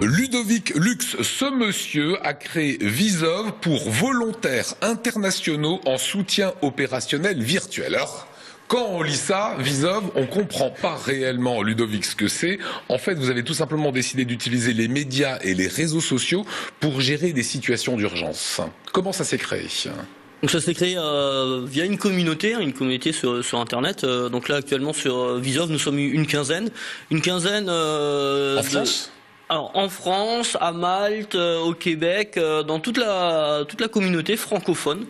Ludovic Lux, ce monsieur a créé Vizov pour volontaires internationaux en soutien opérationnel virtuel. Alors, quand on lit ça, Vizov, on comprend pas réellement, Ludovic, ce que c'est. En fait, vous avez tout simplement décidé d'utiliser les médias et les réseaux sociaux pour gérer des situations d'urgence. Comment ça s'est créé ? Donc ça s'est créé via une communauté sur Internet. Donc là actuellement sur Vizov, nous sommes une quinzaine. En France ? Alors en France, à Malte, au Québec, dans toute la communauté francophone,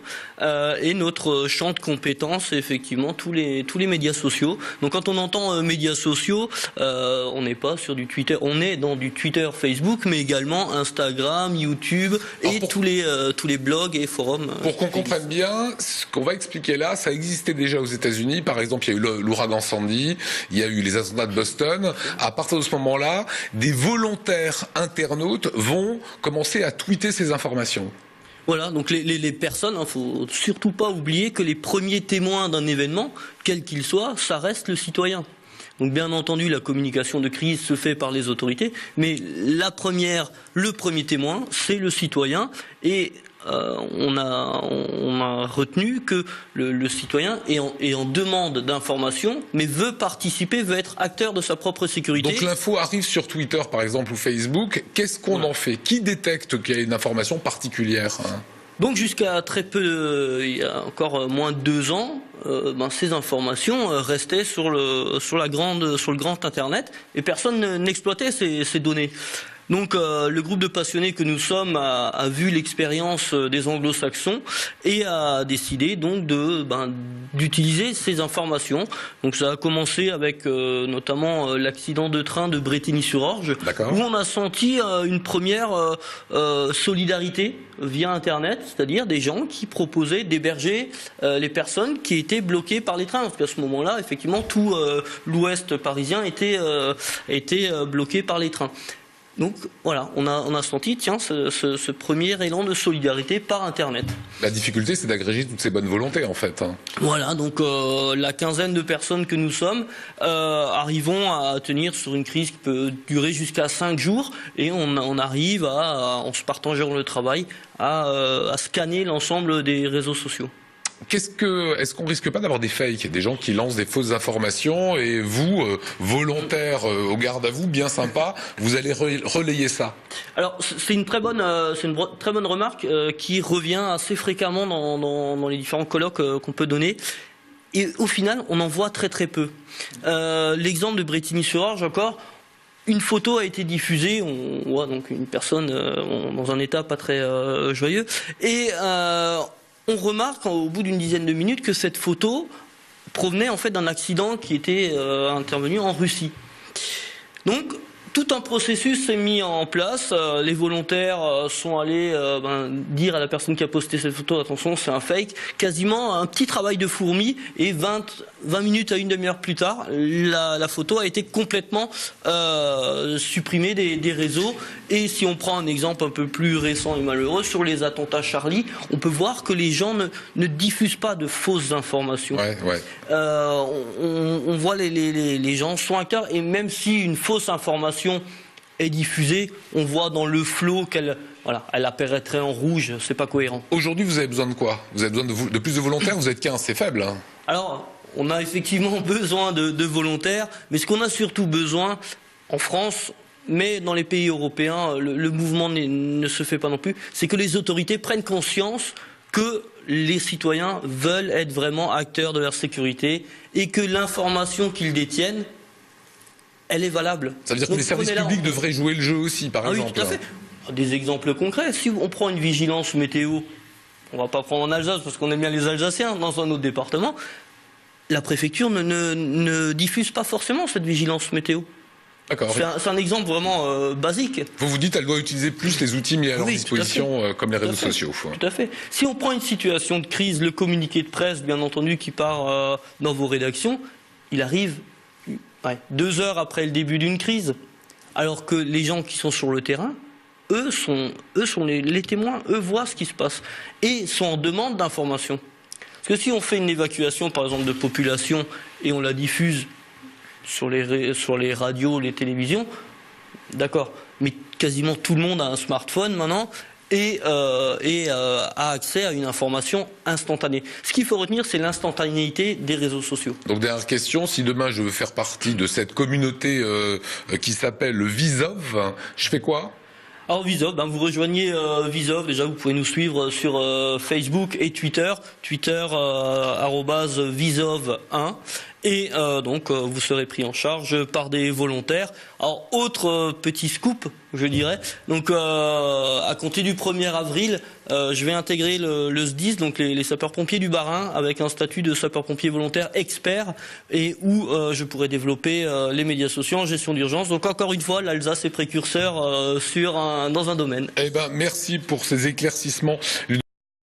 et notre champ de compétences, c'est effectivement tous les médias sociaux. Donc quand on entend médias sociaux, on n'est pas sur du Twitter, on est dans du Twitter, Facebook, mais également Instagram, YouTube et tous les blogs et forums. Pour qu'on comprenne bien, ce qu'on va expliquer là, ça existait déjà aux États-Unis. Par exemple, il y a eu l'ouragan Sandy, il y a eu les attentats de Boston. À partir de ce moment-là, des volontaires internautes vont commencer à tweeter ces informations. Voilà, donc les personnes, faut surtout pas oublier que les premiers témoins d'un événement, quel qu'il soit, ça reste le citoyen. Donc bien entendu, la communication de crise se fait par les autorités, mais le premier témoin, c'est le citoyen, et on a retenu que le citoyen est en demande d'information, mais veut participer, veut être acteur de sa propre sécurité. Donc l'info arrive sur Twitter, par exemple, ou Facebook. Qu'est-ce qu'on en fait ? Qui détecte qu'il y a une information particulière ? Donc jusqu'à très peu, il y a encore moins de 2 ans, ces informations restaient sur le grand Internet, et personne n'exploitait ces données. Donc le groupe de passionnés que nous sommes a vu l'expérience des anglo-saxons et a décidé donc d'utiliser ces informations. Donc ça a commencé avec notamment l'accident de train de Brétigny-sur-Orge, où on a senti une première solidarité via Internet, c'est-à-dire des gens qui proposaient d'héberger les personnes qui étaient bloquées par les trains. Parce qu'à ce moment-là, effectivement, tout l'ouest parisien était bloqué par les trains. Donc voilà, on a senti ce premier élan de solidarité par Internet. La difficulté, c'est d'agréger toutes ces bonnes volontés, en fait. Voilà, donc la quinzaine de personnes que nous sommes arrivons à tenir sur une crise qui peut durer jusqu'à 5 jours, et on arrive en se partageant le travail, à scanner l'ensemble des réseaux sociaux. Est-ce qu'on risque pas d'avoir des fakes, des gens qui lancent des fausses informations, et vous, volontaires au garde à vous, bien sympa, vous allez relayer ça? Alors c'est une très bonne remarque qui revient assez fréquemment dans les différents colloques qu'on peut donner. Et au final, on en voit très très peu. L'exemple de Brétigny-sur-Orge encore. Une photo a été diffusée, on voit donc une personne dans un état pas très joyeux, et on remarque au bout d'une dizaine de minutes que cette photo provenait en fait d'un accident qui était intervenu en Russie. Donc tout un processus s'est mis en place, les volontaires sont allés dire à la personne qui a posté cette photo, attention c'est un fake, quasiment un petit travail de fourmi, et 20 minutes à une demi-heure plus tard, la photo a été complètement supprimée des réseaux. Et si on prend un exemple un peu plus récent et malheureux, sur les attentats Charlie, on peut voir que les gens ne diffusent pas de fausses informations. On voit les gens sont acteurs, et même si une fausse information est diffusée, on voit dans le flot qu'elle apparaîtrait en rouge, c'est pas cohérent. Aujourd'hui, vous avez besoin de quoi? Vous avez besoin de plus de volontaires? Vous êtes 15, c'est faible. Alors, on a effectivement besoin de volontaires, mais ce qu'on a surtout besoin en France, mais dans les pays européens, le mouvement ne se fait pas non plus, c'est que les autorités prennent conscience que les citoyens veulent être vraiment acteurs de leur sécurité, et que l'information qu'ils détiennent, elle est valable. Ça veut dire que les services publics devraient jouer le jeu aussi, par exemple. Oui, tout à fait. Des exemples concrets. Si on prend une vigilance météo, on va pas prendre en Alsace parce qu'on aime bien les Alsaciens, dans un autre département, la préfecture ne diffuse pas forcément cette vigilance météo. D'accord. C'est un exemple vraiment basique. Vous vous dites qu'elle doit utiliser plus les outils mis à leur disposition, comme les réseaux sociaux. Tout à fait. Si on prend une situation de crise, le communiqué de presse, bien entendu, qui part dans vos rédactions, il arrive 2 heures après le début d'une crise, alors que les gens qui sont sur le terrain, eux sont les témoins, eux voient ce qui se passe et sont en demande d'informations. Parce que si on fait une évacuation, par exemple, de population et on la diffuse sur les radios, les télévisions, d'accord, mais quasiment tout le monde a un smartphone maintenant et a accès à une information instantanée. Ce qu'il faut retenir, c'est l'instantanéité des réseaux sociaux. Donc dernière question, si demain je veux faire partie de cette communauté qui s'appelle Vizov, je fais quoi ? Alors Vizov, vous rejoignez Vizov, déjà vous pouvez nous suivre sur Facebook et Twitter, @Vizov1, et donc vous serez pris en charge par des volontaires. Alors autre petit scoop, je dirais, donc à compter du 1er avril, je vais intégrer le SDIS, donc les sapeurs-pompiers du Bas-Rhin, avec un statut de sapeur-pompier volontaire expert, et où je pourrai développer les médias sociaux en gestion d'urgence. Donc encore une fois, l'Alsace est précurseur dans un domaine. Eh ben, merci pour ces éclaircissements.